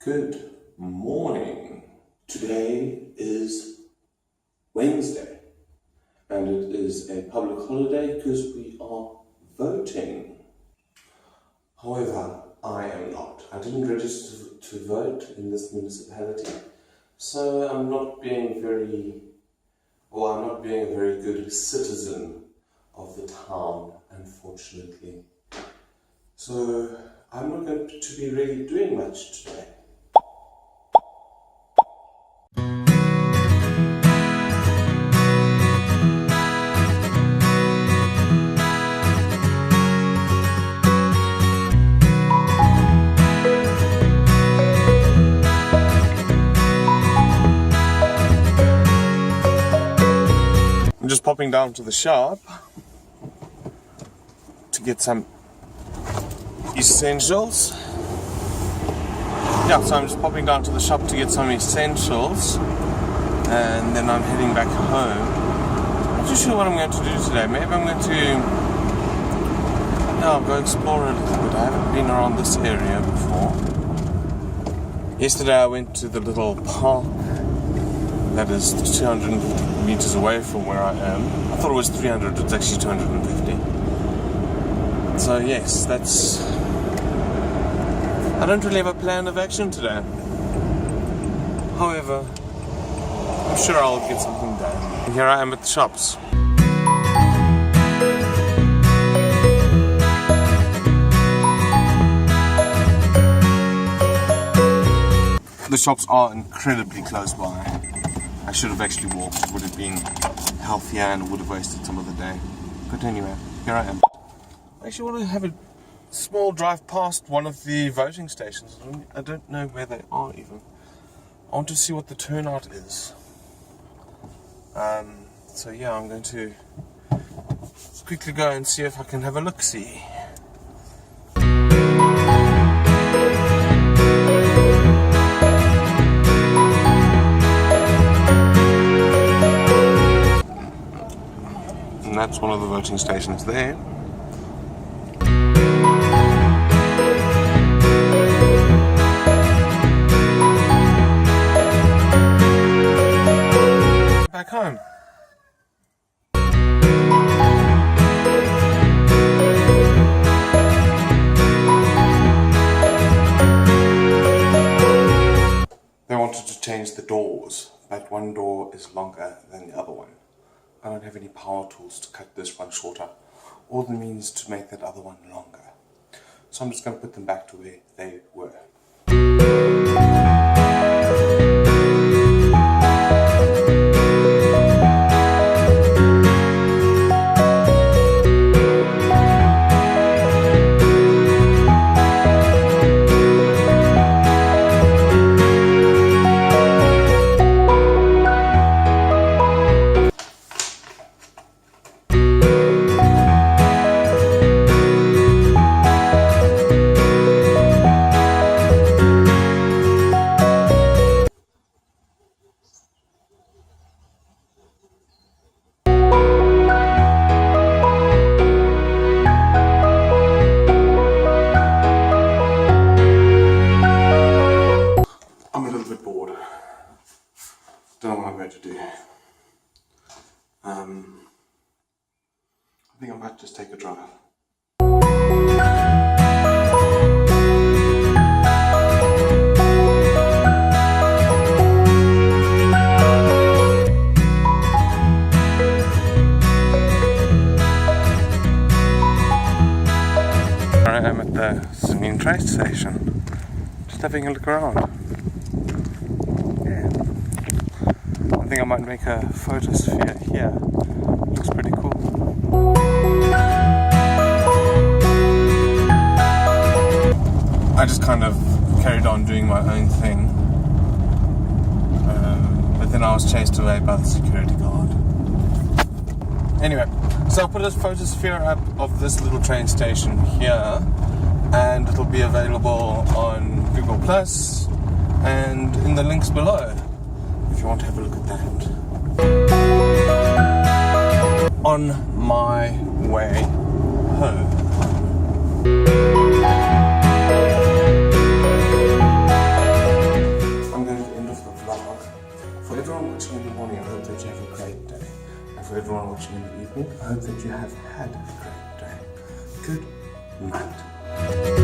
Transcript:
Good morning. Today is Wednesday and it is a public holiday because we are voting. However, I am not. I didn't register to vote in this municipality, so I'm not being a very good citizen of the town, unfortunately. So I'm not going to be really doing much today. I'm just popping down to the shop to get some essentials. Yeah, so I'm just popping down to the shop to get some essentials and then I'm heading back home. I'm not too sure what I'm going to do today. Maybe I'm going to go explore a little bit. I haven't been around this area before. Yesterday I went to the little park that is 250 meters away from where I am. I thought it was 300, it's actually 250. So yes, I don't really have a plan of action today. However, I'm sure I'll get something done. And here I am at the shops. The shops are incredibly close by. I should have actually walked. It would have been healthier and would have wasted some of the day. But anyway, here I am. I actually want to have a small drive past one of the voting stations. I don't know where they are even. I want to see what the turnout is. So yeah, I'm going to quickly go and see if I can have a look-see. And that's one of the voting stations there. Back home. They wanted to change the doors, but one door is longer than the other one. I don't have any power tools to cut this one shorter, or the means to make that other one longer. So I'm just going to put them back to where they were. Don't know what I'm going to do. I think I might just take a drive. I am at the Cumming train station, just having a look around. I think I might make a Photosphere here. Looks pretty cool. I just kind of carried on doing my own thing, but then I was chased away by the security guard. Anyway, so I'll put a Photosphere up of this little train station here, and it'll be available on Google Plus and in the links below if you want to have a look at that. On my way home. for everyone watching in the evening. I hope that you have had a great day. Good night.